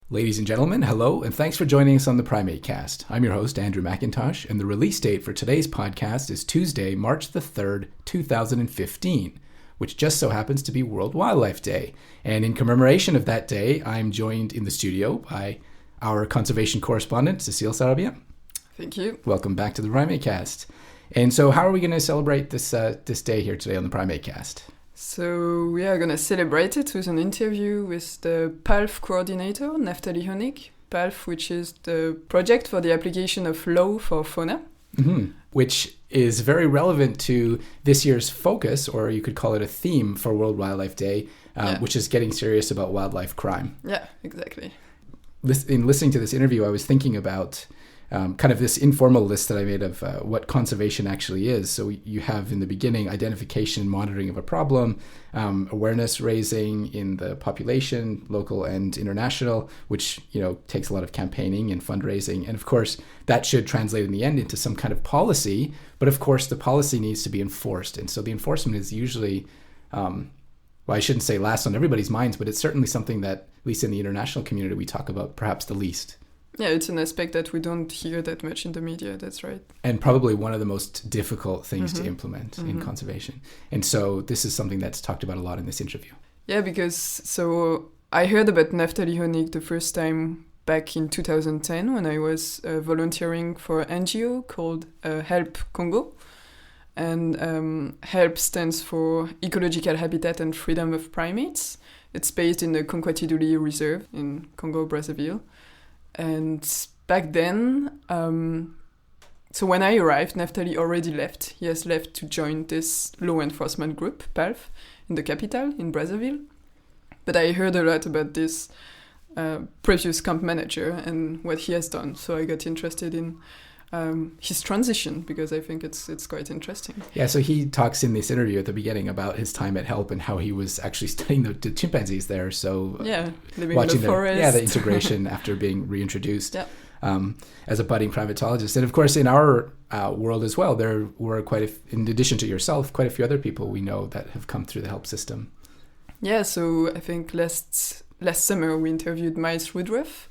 Ladies and gentlemen, hello, and thanks for joining us on the PrimateCast. I'm your host, Andrew McIntosh, and the release date for today's podcast is Tuesday, March the 3rd, 2015, which just so happens to be World Wildlife Day. And in commemoration of that day, I'm joined in the studio by our conservation correspondent, Cecile Sarabia. Thank you. Welcome back to the PrimateCast. And so how are we going to celebrate this day here today on the PrimateCast? So we are going to celebrate it with an interview with the PALF coordinator, Naftali Honig. PALF, which is the project for the application of law for fauna. Mm-hmm. Which is very relevant to this year's focus, or you could call it a theme for World Wildlife Day, which is getting serious about wildlife crime. Yeah, exactly. In listening to this interview, I was thinking about kind of this informal list that I made of what conservation actually is. So you have in the beginning identification and monitoring of a problem, awareness raising in the population, local and international, which takes a lot of campaigning and fundraising. And of course, that should translate in the end into some kind of policy. But of course, the policy needs to be enforced. And so the enforcement is usually, well, I shouldn't say last on everybody's minds, but it's certainly something that, at least in the international community, we talk about perhaps the least. Yeah, it's an aspect that we don't hear that much in the media, that's right. And probably one of the most difficult things to implement in conservation. And so this is something that's talked about a lot in this interview. Yeah, because I heard about Naftali Honig the first time back in 2010 when I was volunteering for an NGO called HELP Congo. And HELP stands for Ecological Habitat and Freedom of Primates. It's based in the Conkouati-douli reserve in Congo, Brazzaville. And back then, so when I arrived, Naftali already left. He has left to join this law enforcement group, PALF, in the capital, in Brazzaville. But I heard a lot about this previous camp manager and what he has done. So I got interested in his transition because I think it's quite interesting. Yeah, so he talks in this interview at the beginning about his time at HELP and how he was actually studying the chimpanzees there. So living in the forest. The integration after being reintroduced as a budding primatologist. And of course, in our world as well, there were in addition to yourself, quite a few other people we know that have come through the HELP system. Yeah, so I think last summer we interviewed Miles Woodruff,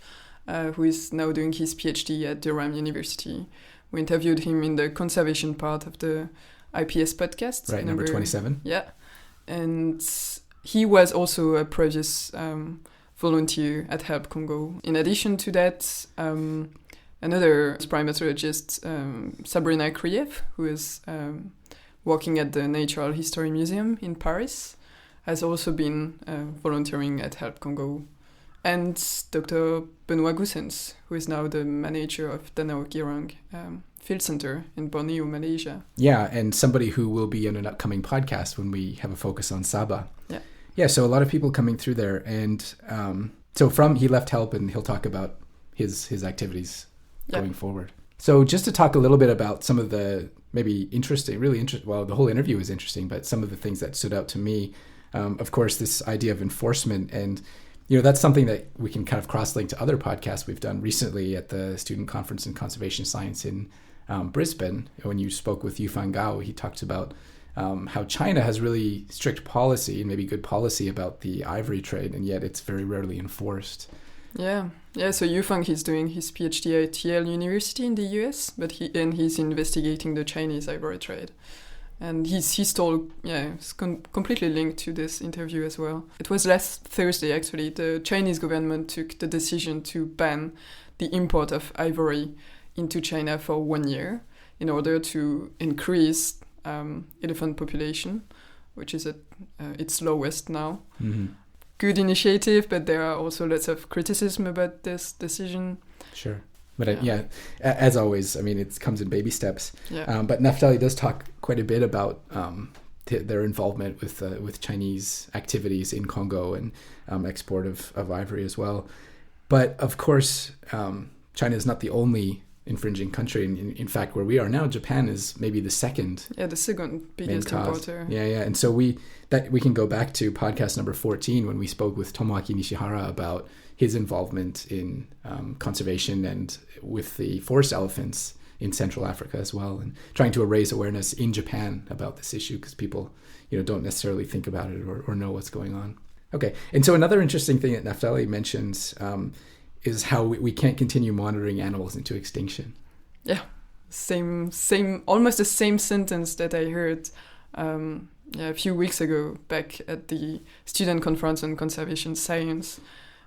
who is now doing his PhD at Durham University. We interviewed him in the conservation part of the IPS podcast. Right, number 27. Yeah. And he was also a previous volunteer at HELP Congo. In addition to that, another primatologist, Sabrina Kriev, who is working at the Natural History Museum in Paris, has also been volunteering at HELP Congo. And Dr. Benoit Goossens, who is now the manager of Danau Girang Field Center in Borneo, Malaysia. Yeah, and somebody who will be in an upcoming podcast when we have a focus on Sabah. Yeah. Yeah, so a lot of people coming through there. And he left HELP and he'll talk about his activities going forward. So just to talk a little bit about some of the maybe the whole interview is interesting, but some of the things that stood out to me, of course, this idea of enforcement. And that's something that we can kind of cross-link to other podcasts we've done recently at the Student Conference in Conservation Science in Brisbane. When you spoke with Yufan Gao, he talked about how China has really strict policy and maybe good policy about the ivory trade, and yet it's very rarely enforced. Yeah. So Yufang, he's doing his PhD at Yale University in the US, but he's investigating the Chinese ivory trade. And he's told, it's completely linked to this interview as well. It was last Thursday, actually. The Chinese government took the decision to ban the import of ivory into China for 1 year in order to increase elephant population, which is at its lowest now. Mm-hmm. Good initiative, but there are also lots of criticism about this decision. Sure. But as always, I mean, it comes in baby steps. Yeah. But Naftali does talk quite a bit about their involvement with Chinese activities in Congo and export of ivory as well. But of course, China is not the only infringing country. In fact, where we are now, Japan is maybe the second. Yeah, the second biggest importer. Yeah. And so we can go back to podcast number 14 when we spoke with Tomoaki Nishihara about his involvement in conservation and with the forest elephants in Central Africa as well, and trying to raise awareness in Japan about this issue because people, don't necessarily think about it or know what's going on. Okay, and so another interesting thing that Naftali mentions is how we can't continue monitoring animals into extinction. Yeah, same, almost the same sentence that I heard a few weeks ago back at the student conference on conservation science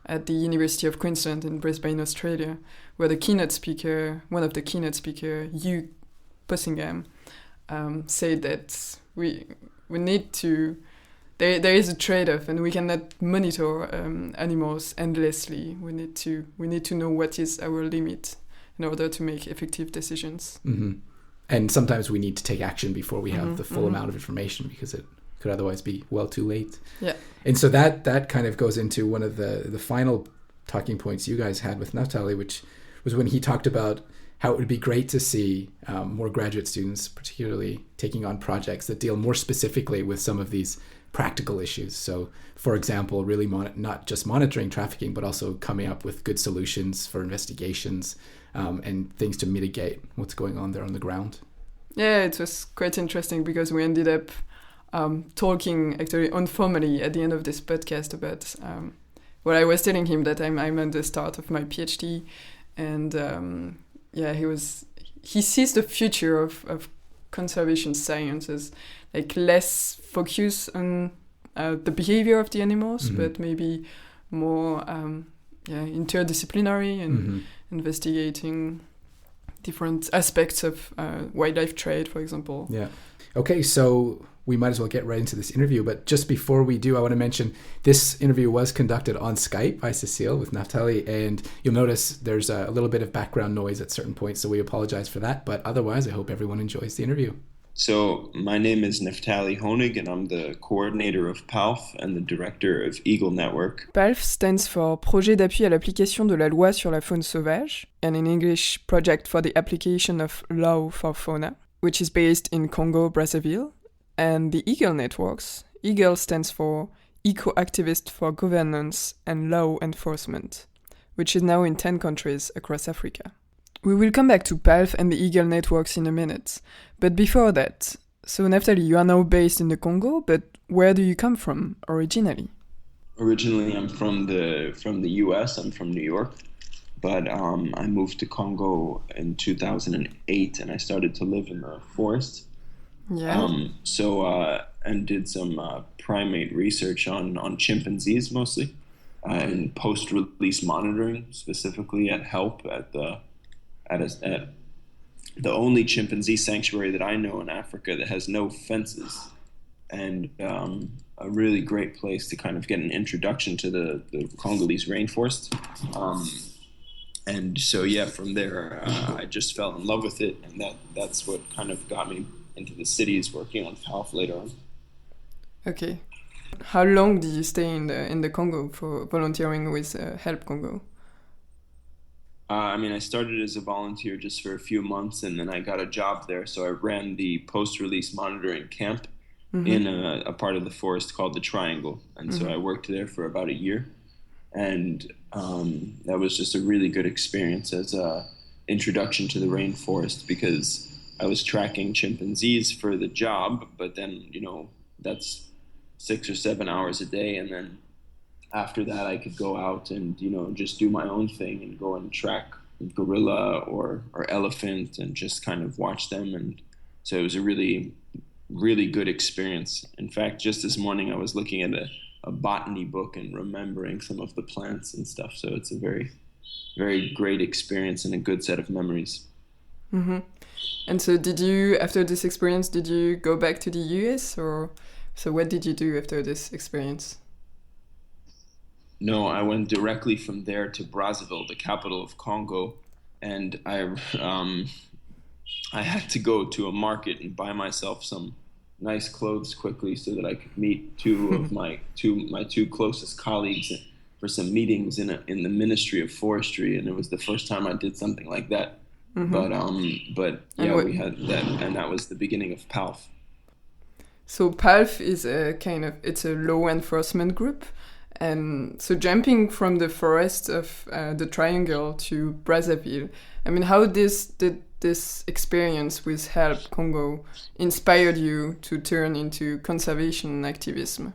at the University of Queensland in Brisbane, Australia, where one of the keynote speaker, Hugh Possingham, said that we need to. There is a trade-off, and we cannot monitor animals endlessly. We need to know what is our limit in order to make effective decisions. Mm-hmm. And sometimes we need to take action before we have the full amount of information, because it could otherwise be well too late. Yeah. And so that kind of goes into one of the final talking points you guys had with Naftali, which was when he talked about how it would be great to see more graduate students, particularly taking on projects that deal more specifically with some of these practical issues. So, for example, really not just monitoring trafficking, but also coming up with good solutions for investigations and things to mitigate what's going on there on the ground. Yeah, it was quite interesting because we ended up talking actually informally at the end of this podcast about what I was telling him, that I'm at the start of my PhD, and he sees the future of conservation science as like less focus on the behavior of the animals, but maybe more interdisciplinary and investigating different aspects of wildlife trade, for example. Yeah. Okay, so we might as well get right into this interview. But just before we do, I want to mention this interview was conducted on Skype by Cecile with Naftali, and you'll notice there's a little bit of background noise at certain points, so we apologize for that. But otherwise, I hope everyone enjoys the interview. So my name is Naftali Honig, and I'm the coordinator of PALF and the director of Eagle Network. PALF stands for Projet d'appui à l'application de la loi sur la faune sauvage, and in English, Project for the Application of Law for Fauna, which is based in Congo, Brazzaville. And the Eagle Networks, Eagle stands for Eco-Activist for Governance and Law Enforcement, which is now in 10 countries across Africa. We will come back to PALF and the Eagle Networks in a minute, but before that, so Naftali, you are now based in the Congo, but where do you come from originally? Originally, I'm from the US. I'm from New York, but I moved to Congo in 2008, and I started to live in the forest. Yeah. And did some primate research on chimpanzees mostly, and post-release monitoring, specifically at HELP at the only chimpanzee sanctuary that I know in Africa that has no fences, and a really great place to kind of get an introduction to the Congolese rainforest. And so, from there, I just fell in love with it, and that's what kind of got me into the cities working on PALF later on. Okay. How long did you stay in the Congo for volunteering with HELP Congo? I started as a volunteer just for a few months, and then I got a job there. So I ran the post-release monitoring camp in a part of the forest called the Triangle. And so I worked there for about a year. And that was just a really good experience as an introduction to the rainforest, because I was tracking chimpanzees for the job, but then, that's 6 or 7 hours a day. And then after that, I could go out and, just do my own thing and go and track gorilla or elephant and just kind of watch them. And so it was a really, really good experience. In fact, just this morning, I was looking at a botany book and remembering some of the plants and stuff. So it's a very, very great experience and a good set of memories. Mm-hmm. And so after this experience, did you go back to the US, or so what did you do after this experience? No, I went directly from there to Brazzaville, the capital of Congo, and I had to go to a market and buy myself some nice clothes quickly so that I could meet two of my two closest colleagues for some meetings in the Ministry of Forestry, and it was the first time I did something like that. But we had that, and that was the beginning of PALF. So PALF is it's a law enforcement group, and so jumping from the forest of the Triangle to Brazzaville, how did this experience with HELP Congo inspired you to turn into conservation activism?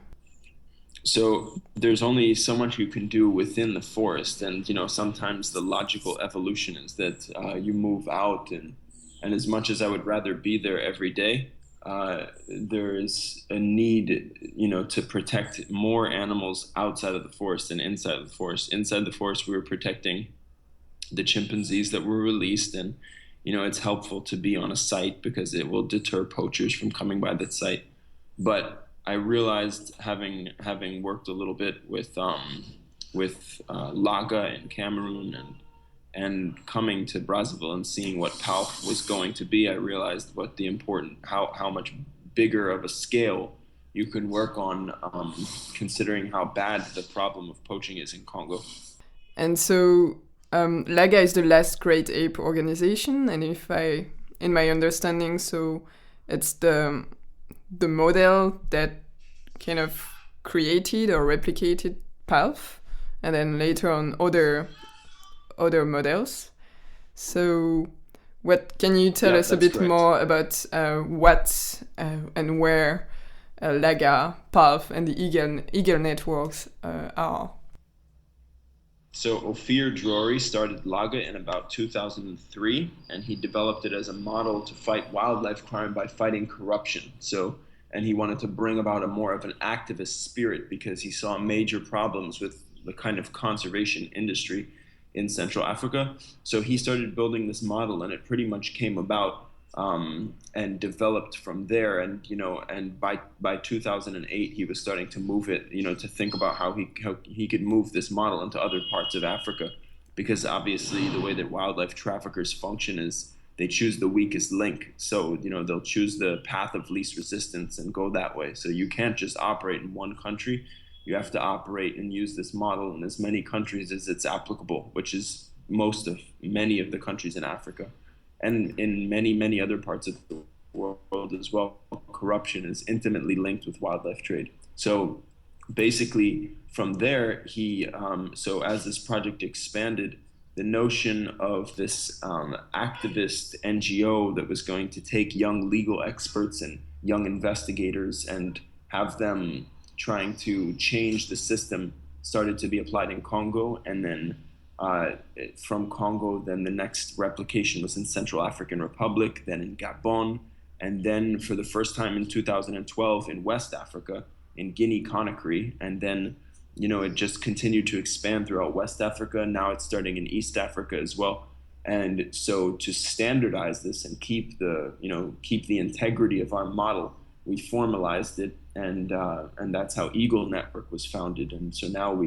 So there's only so much you can do within the forest, and sometimes the logical evolution is that you move out, and as much as I would rather be there every day, there is a need, to protect more animals outside of the forest than inside of the forest. Inside the forest, we were protecting the chimpanzees that were released, and it's helpful to be on a site because it will deter poachers from coming by that site. But I realized, having worked a little bit with Laga in Cameroon and coming to Brazzaville and seeing what PALF was going to be, I realized how much bigger of a scale you can work on, considering how bad the problem of poaching is in Congo. And so LAGA is the last great ape organization, and in my understanding, so it's the model that kind of created or replicated PALF, and then later on other models. So what can you tell us a bit correct. more about what and where LAGA, PALF, and the Eagle networks are? So Ophir Drury started LAGA in about 2003, and he developed it as a model to fight wildlife crime by fighting corruption. And he wanted to bring about a more of an activist spirit because he saw major problems with the kind of conservation industry in Central Africa. So he started building this model, and it pretty much came about and developed from there. And by 2008, he was starting to move it, to think about how he could move this model into other parts of Africa, because obviously the way that wildlife traffickers function is they choose the weakest link. So, they'll choose the path of least resistance and go that way. So you can't just operate in one country. You have to operate and use this model in as many countries as it's applicable, which is many of the countries in Africa. And in many, many other parts of the world as well, corruption is intimately linked with wildlife trade. So basically from there, so as this project expanded, the notion of this activist NGO that was going to take young legal experts and young investigators and have them trying to change the system started to be applied in Congo. And then from Congo, then the next replication was in Central African Republic, then in Gabon, and then for the first time in 2012 in West Africa, in Guinea-Conakry, and then it just continued to expand throughout West Africa. Now it's starting in East Africa as well. And so to standardize this and keep the integrity of our model, we formalized it, and that's how Eagle Network was founded. And so now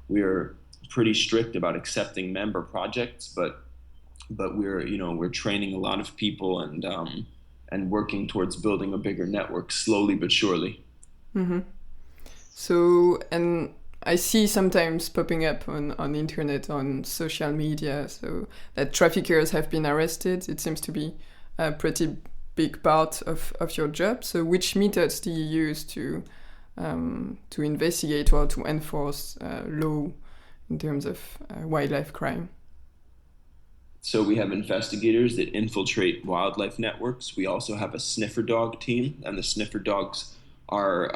we're pretty strict about accepting member projects, but we're training a lot of people and working towards building a bigger network slowly but surely. Mm-hmm. So, and I see sometimes popping up on the internet, on social media, so that traffickers have been arrested. It seems to be a pretty big part of your job. So which methods do you use to investigate or to enforce law in terms of wildlife crime? So we have investigators that infiltrate wildlife networks. We also have a sniffer dog team, and the sniffer dogs are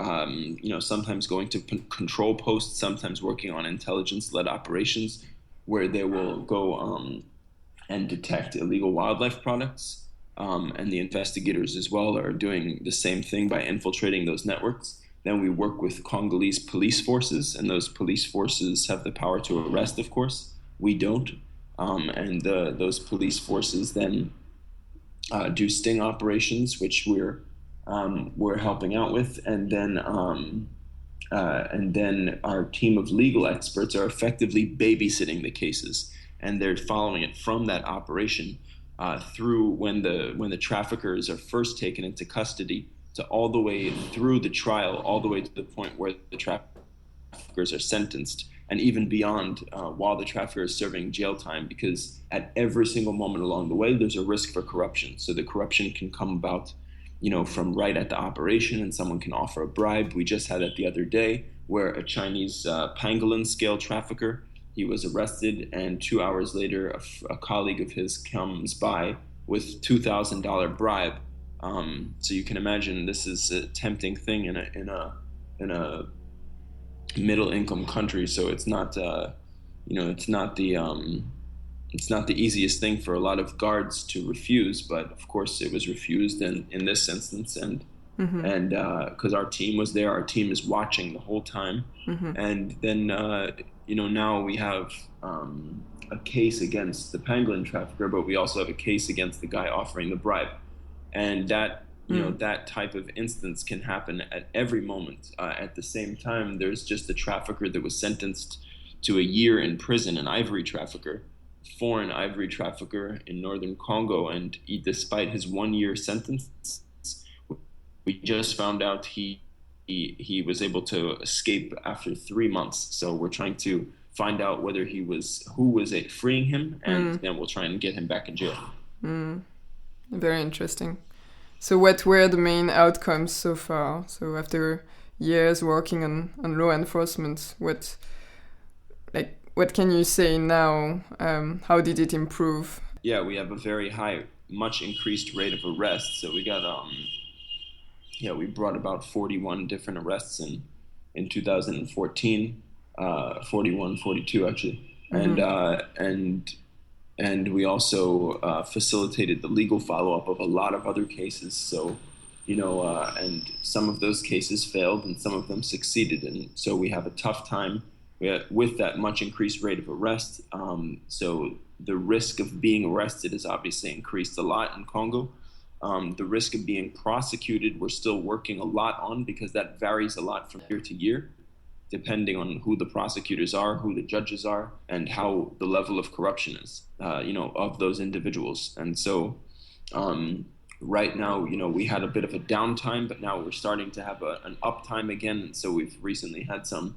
sometimes going to control posts, sometimes working on intelligence-led operations where they will go and detect illegal wildlife products. And the investigators as well are doing the same thing by infiltrating those networks. Then we work with Congolese police forces, and those police forces have the power to arrest, of course. We don't. And those police forces then do sting operations, which we're helping out with, and then our team of legal experts are effectively babysitting the cases, and they're following it from that operation through when the traffickers are first taken into custody to all the way through the trial, all the way to the point where the traffickers are sentenced, and even beyond while the trafficker is serving jail time, because at every single moment along the way there's a risk for corruption. So the corruption can come about from right at the operation, and someone can offer a bribe. We just had it the other day where a Chinese pangolin scale trafficker, he was arrested, and 2 hours later a colleague of his comes by with $2,000 bribe. So you can imagine this is a tempting thing in middle income country, so it's not it's not the easiest thing for a lot of guards to refuse, but of course it was refused in this instance, and because our team was there, our team is watching the whole time, and then now we have a case against the pangolin trafficker, but we also have a case against the guy offering the bribe, and that that type of instance can happen at every moment. At the same time, there's just a trafficker that was sentenced to a year in prison, an ivory trafficker, foreign ivory trafficker in northern Congo, and despite his 1 year sentence, we just found out he was able to escape after 3 months. So we're trying to find out who was freeing him, and then we'll try and get him back in jail. Very interesting. So what were the main outcomes so far? So after years working on law enforcement, what can you say now? How did it improve? Yeah, we have a very high, much increased rate of arrests. So we got we brought about 41 different arrests in 2014, 41, 42 actually, and we also facilitated the legal follow-up of a lot of other cases. So, and some of those cases failed and some of them succeeded. And so we have a tough time with that much increased rate of arrest. So the risk of being arrested has obviously increased a lot in Congo. The risk of being prosecuted, we're still working a lot on, because that varies a lot from year to year, depending on who the prosecutors are, who the judges are, and how the level of corruption is, of those individuals. And so right now, we had a bit of a downtime, but now we're starting to have an uptime again. And so we've recently had some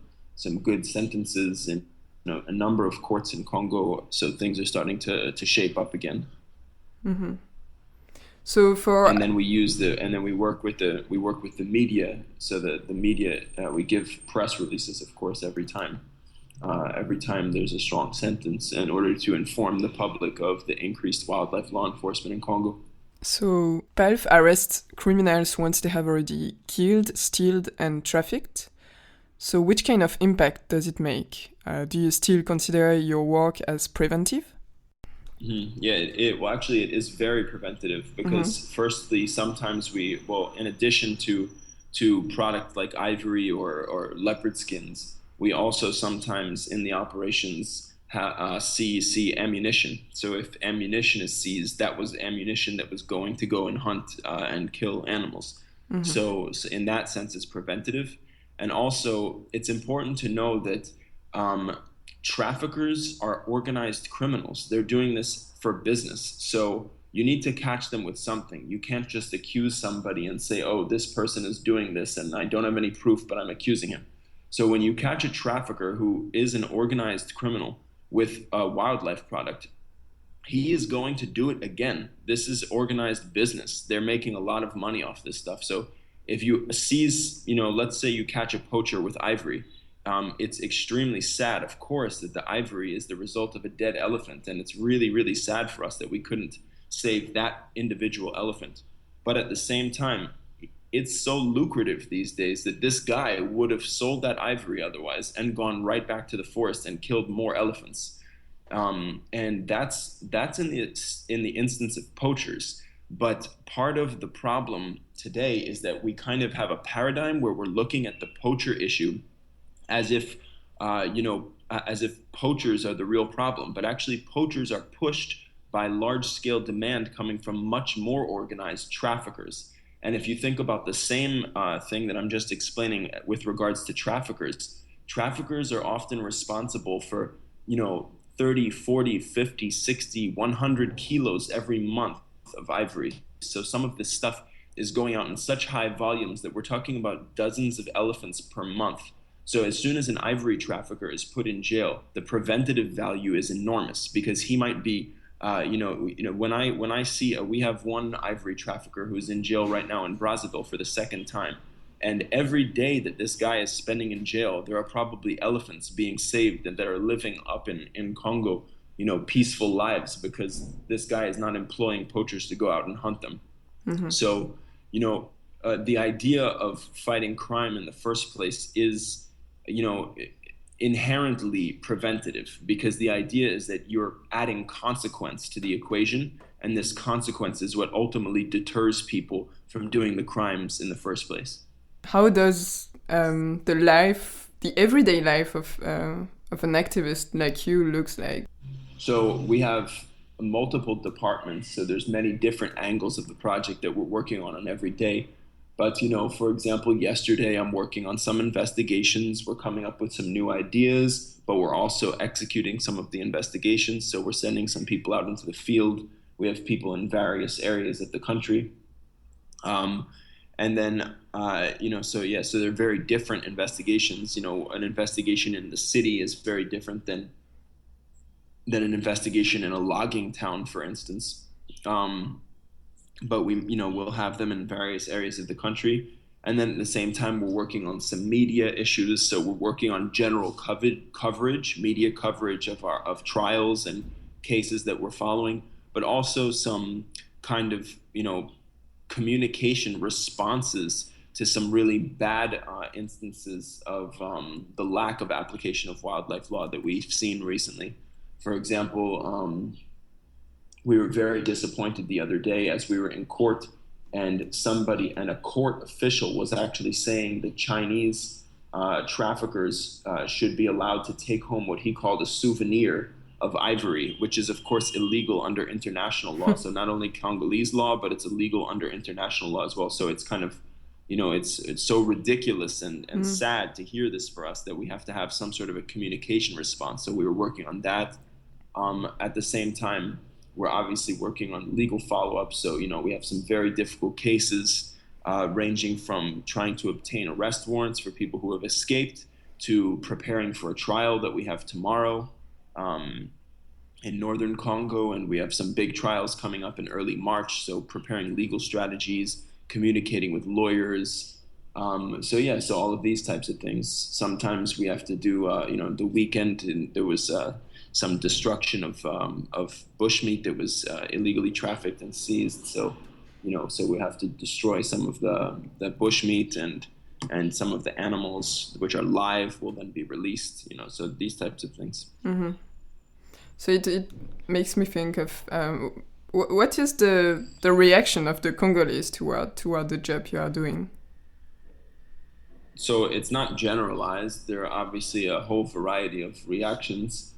good sentences in a number of courts in Congo. So things are starting to shape up again. So and then we work with the media, so that the media, we give press releases, of course, every time there's a strong sentence, in order to inform the public of the increased wildlife law enforcement in Congo. So PALF arrests criminals once they have already killed, stealed, and trafficked. So which kind of impact does it make? Do you still consider your work as preventive? Yeah, it is very preventative, because firstly, sometimes in addition to product like ivory or leopard skins, we also sometimes in the operations see ammunition. So if ammunition is seized, that was ammunition that was going to go and hunt and kill animals. So in that sense, it's preventative. And also, it's important to know that traffickers are organized criminals. They're doing this for business. So you need to catch them with something. You can't just accuse somebody and say, oh, this person is doing this and I don't have any proof, but I'm accusing him. So when you catch a trafficker who is an organized criminal with a wildlife product, he is going to do it again. This is organized business. They're making a lot of money off this stuff. So if you seize, let's say you catch a poacher with ivory, it's extremely sad, of course, that the ivory is the result of a dead elephant. And it's really, really sad for us that we couldn't save that individual elephant. But at the same time, it's so lucrative these days that this guy would have sold that ivory otherwise and gone right back to the forest and killed more elephants. And that's in the instance of poachers. But part of the problem today is that we kind of have a paradigm where we're looking at the poacher issue as if poachers are the real problem. But actually, poachers are pushed by large-scale demand coming from much more organized traffickers. And if you think about the same thing that I'm just explaining with regards to traffickers, traffickers are often responsible for, 30, 40, 50, 60, 100 kilos every month of ivory. So some of this stuff is going out in such high volumes that we're talking about dozens of elephants per month. So as soon as an ivory trafficker is put in jail, the preventative value is enormous, because he might be, when I see, we have one ivory trafficker who's in jail right now in Brazzaville for the second time. And every day that this guy is spending in jail, there are probably elephants being saved and that are living up in Congo, peaceful lives, because this guy is not employing poachers to go out and hunt them. So, the idea of fighting crime in the first place is inherently preventative, because the idea is that you're adding consequence to the equation, and this consequence is what ultimately deters people from doing the crimes in the first place. How does the everyday life of an activist like you looks like? So we have multiple departments, so there's many different angles of the project that we're working on every day. But, for example, yesterday I'm working on some investigations. We're coming up with some new ideas, but we're also executing some of the investigations. So we're sending some people out into the field. We have people in various areas of the country. And then, so they're very different investigations. An investigation in the city is very different than an investigation in a logging town, for instance. But we'll have them in various areas of the country. And then at the same time, we're working on some media issues. So we're working on general coverage, media coverage of trials and cases that we're following, but also some kind of, communication responses to some really bad instances of the lack of application of wildlife law that we've seen recently. For example, we were very disappointed the other day as we were in court, and a court official was actually saying that Chinese traffickers should be allowed to take home what he called a souvenir of ivory, which is of course illegal under international law. So not only Congolese law, but it's illegal under international law as well. So it's kind of, it's so ridiculous and sad to hear this for us, that we have to have some sort of a communication response. So we were working on that. At the same time, we're obviously working on legal follow-up. So, we have some very difficult cases ranging from trying to obtain arrest warrants for people who have escaped to preparing for a trial that we have tomorrow in northern Congo. And we have some big trials coming up in early March. So preparing legal strategies, communicating with lawyers. So all of these types of things. Sometimes we have to do, the weekend, and there was some destruction of bushmeat that was illegally trafficked and seized. So we have to destroy some of the bushmeat, and some of the animals which are live will then be released. So these types of things. Mm-hmm. So it makes me think of what is the reaction of the Congolese toward the job you are doing? So it's not generalized. There are obviously a whole variety of reactions.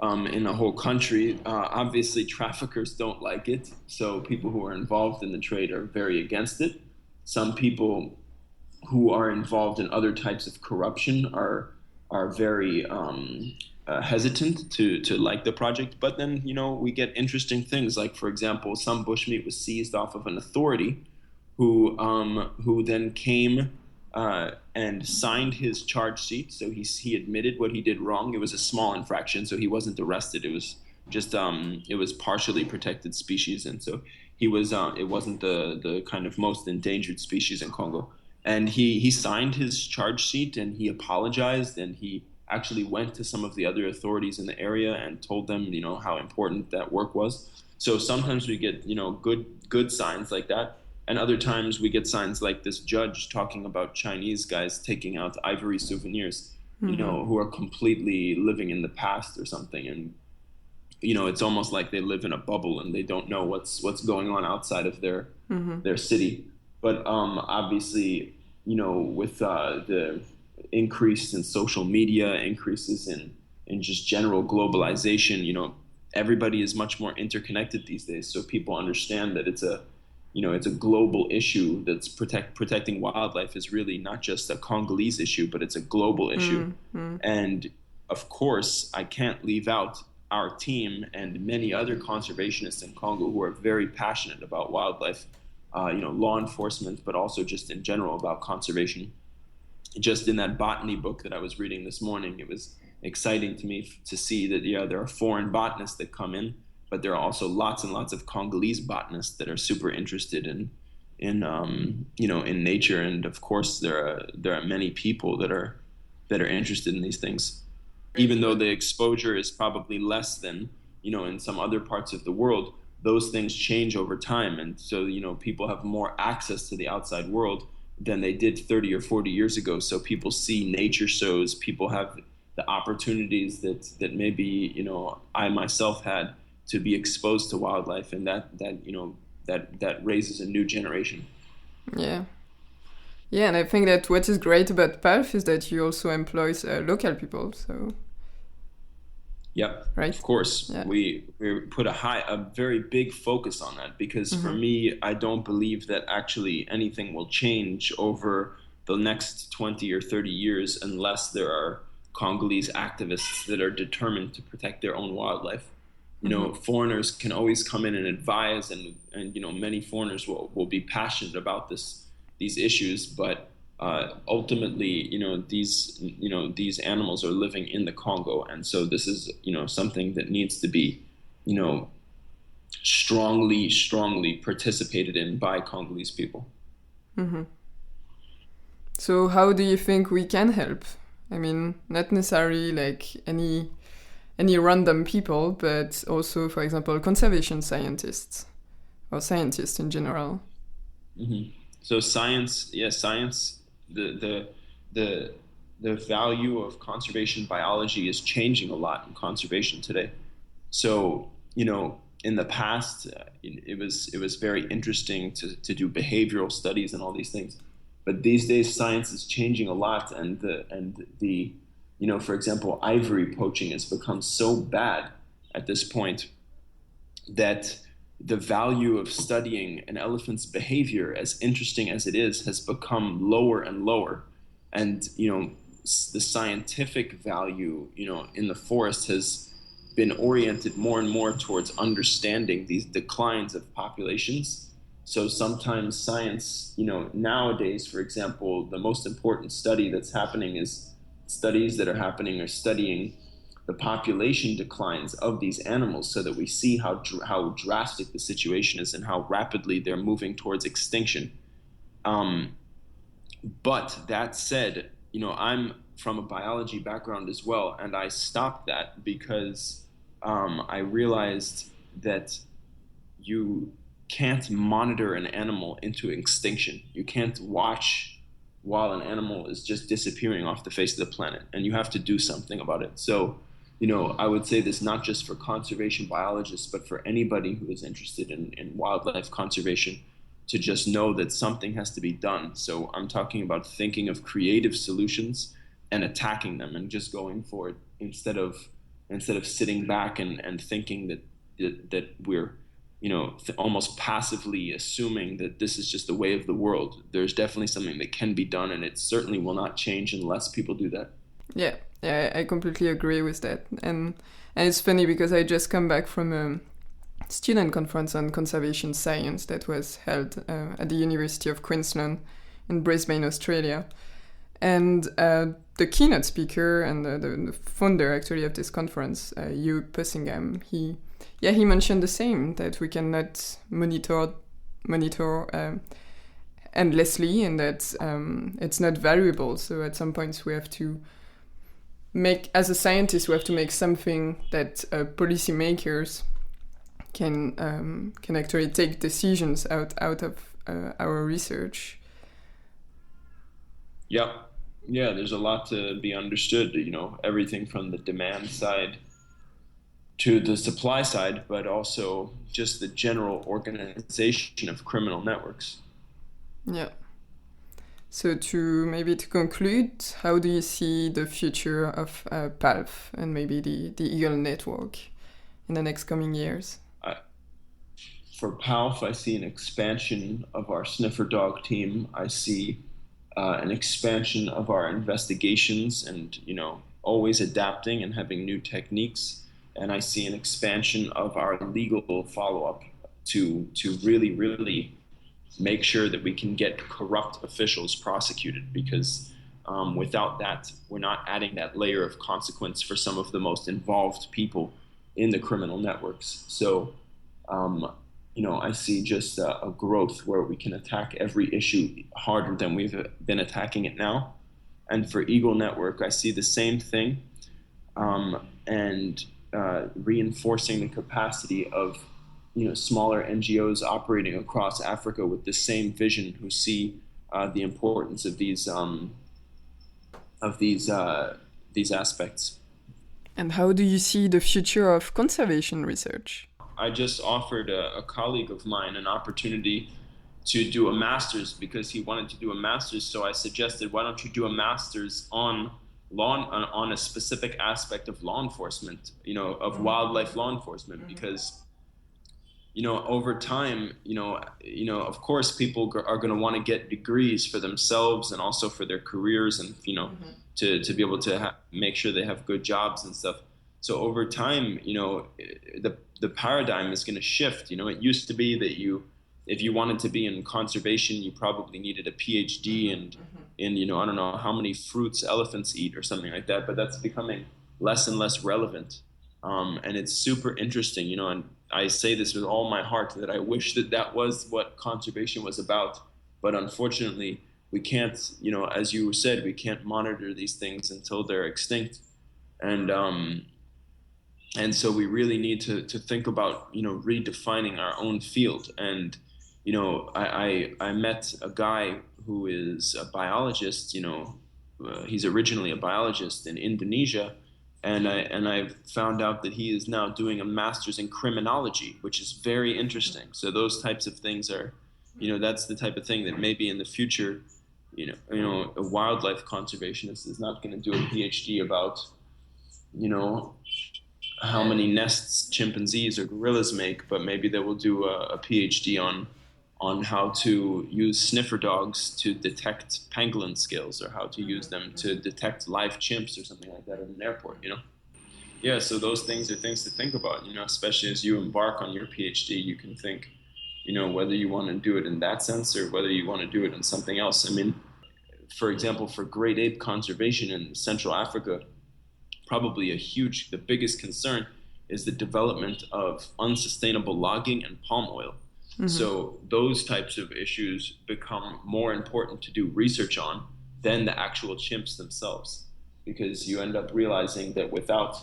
In the whole country. Obviously, traffickers don't like it. So people who are involved in the trade are very against it. Some people who are involved in other types of corruption are very hesitant to like the project. But then, we get interesting things. Like, for example, some bushmeat was seized off of an authority who then came and signed his charge sheet. So he admitted what he did wrong. It was a small infraction, so he wasn't arrested. It was just it was partially protected species, and so he was it wasn't the kind of most endangered species in Congo. And he signed his charge sheet, and he apologized, and he actually went to some of the other authorities in the area and told them, how important that work was. So sometimes we get good signs like that. And other times we get signs like this judge talking about Chinese guys taking out ivory souvenirs, who are completely living in the past or something. And, it's almost like they live in a bubble and they don't know what's going on outside of their city. But obviously, with the increase in social media, increases in just general globalization, everybody is much more interconnected these days. So people understand that it's a global issue that's protecting wildlife is really not just a Congolese issue, but it's a global issue. And of course, I can't leave out our team and many other conservationists in Congo who are very passionate about wildlife, law enforcement, but also just in general about conservation. Just in that botany book that I was reading this morning, it was exciting to me to see that, there are foreign botanists that come in, but there are also lots and lots of Congolese botanists that are super interested in nature. And of course, there are many people that are interested in these things, even though the exposure is probably less than, in some other parts of the world. Those things change over time. And so, people have more access to the outside world. than they did 30 or 40 years ago. So people see nature shows, people have the opportunities that maybe, you know, I myself had to be exposed to wildlife, and that you know, that raises a new generation. Yeah. Yeah, and I think that what is great about PALF is that you also employs local people, so... Yep, right. Of course. Yeah. We put a very big focus on that, because for me, I don't believe that actually anything will change over the next 20 or 30 years unless there are Congolese activists that are determined to protect their own wildlife. You know, foreigners can always come in and advise, and you know, many foreigners will be passionate about these issues, but ultimately, you know, these animals are living in the Congo, and so this is, you know, something that needs to be, you know, strongly participated in by Congolese people. So how do you think we can help? I mean, not necessarily like any random people, but also, for example, conservation scientists or scientists in general. So science, the value of conservation biology is changing a lot in conservation today. So, you know, in the past, it was very interesting to do behavioral studies and all these things, but these days science is changing a lot, and the you know, for example, ivory poaching has become so bad at this point that the value of studying an elephant's behavior, as interesting as it is, has become lower and lower. And, you know, the scientific value, you know, in the forest has been oriented more and more towards understanding these declines of populations. So sometimes science, you know, nowadays, for example, the most important study that's happening is studies that are happening are studying the population declines of these animals, so that we see how drastic the situation is and how rapidly they're moving towards extinction. But that said, you know, I'm from a biology background as well, and I stopped that because I realized that you can't monitor an animal into extinction. You can't watch while an animal is just disappearing off the face of the planet, and you have to do something about it. So, you know, I would say this not just for conservation biologists, but for anybody who is interested in wildlife conservation, to just know that something has to be done. So I'm talking about thinking of creative solutions and attacking them and just going for it, instead of sitting back and thinking that we're, you know, almost passively assuming that this is just the way of the world. There's definitely something that can be done, and it certainly will not change unless people do that. Yeah, I completely agree with that. And it's funny because I just come back from a student conference on conservation science that was held at the University of Queensland in Brisbane, Australia. And the keynote speaker and the founder actually of this conference, Hugh Pussingham, he mentioned the same, that we cannot monitor endlessly, and that it's not valuable. So at some points we have to as a scientist, we have to make something that policymakers can actually take decisions out of our research. Yeah, there's a lot to be understood, you know, everything from the demand side to the supply side, but also just the general organization of criminal networks. Yeah. So to conclude, how do you see the future of PALF and maybe the Eagle Network in the next coming years? For PALF, I see an expansion of our sniffer dog team. I see an expansion of our investigations, and, you know, always adapting and having new techniques. And I see an expansion of our legal follow-up to really, really make sure that we can get corrupt officials prosecuted, because without that, we're not adding that layer of consequence for some of the most involved people in the criminal networks. So, you know, I see just a growth where we can attack every issue harder than we've been attacking it now. And for Eagle Network, I see the same thing, and reinforcing the capacity of, you know, smaller NGOs operating across Africa with the same vision, who see the importance of these aspects. And how do you see the future of conservation research? I just offered a colleague of mine an opportunity to do a master's because he wanted to do a master's. So I suggested, why don't you do a master's on a specific aspect of law enforcement, of wildlife law enforcement, because, over time, of course, people are going to want to get degrees for themselves and also for their careers and, to be able to make sure they have good jobs and stuff. So over time, the paradigm is going to shift. It used to be that if you wanted to be in conservation, you probably needed a PhD and I don't know how many fruits elephants eat or something like that, but that's becoming less and less relevant. And it's super interesting, and I say this with all my heart that I wish that was what conservation was about. But unfortunately, we can't, as you said, we can't monitor these things until they're extinct. And so we really need to think about, redefining our own field. And, I met a guy who is a biologist, he's originally a biologist in Indonesia. And I found out that he is now doing a master's in criminology, which is very interesting. So those types of things are, that's the type of thing that maybe in the future, a wildlife conservationist is not going to do a PhD about, how many nests chimpanzees or gorillas make, but maybe they will do a PhD on how to use sniffer dogs to detect pangolin skills, or how to use them to detect live chimps or something like that at an airport, Yeah, so those things are things to think about, especially as you embark on your PhD. You can think, whether you want to do it in that sense or whether you want to do it in something else. I mean, for example, for great ape conservation in Central Africa, probably the biggest concern is the development of unsustainable logging and palm oil. Mm-hmm. So those types of issues become more important to do research on than the actual chimps themselves, because you end up realizing that without,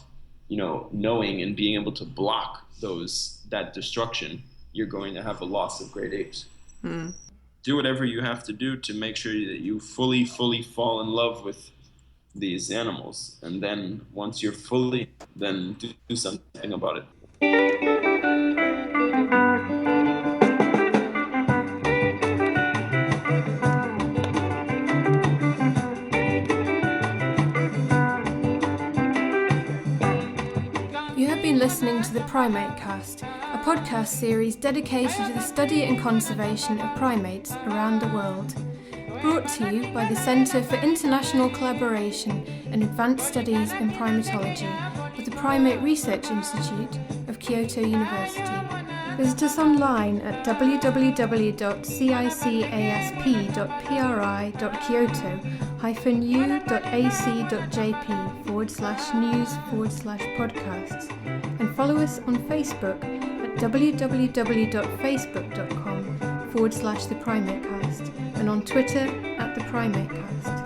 knowing and being able to block that destruction, you're going to have a loss of great apes. Mm. Do whatever you have to do to make sure that you fully fall in love with these animals, and then once you're then do something about it. You have been listening to the PrimateCast, a podcast series dedicated to the study and conservation of primates around the world. Brought to you by the Centre for International Collaboration and Advanced Studies in Primatology of the Primate Research Institute of Kyoto University. Visit us online at www.cisasp.pri.kyoto-u.ac.jp/news/podcasts and follow us on Facebook at www.facebook.com/theprimatecast and on Twitter @theprimatecast.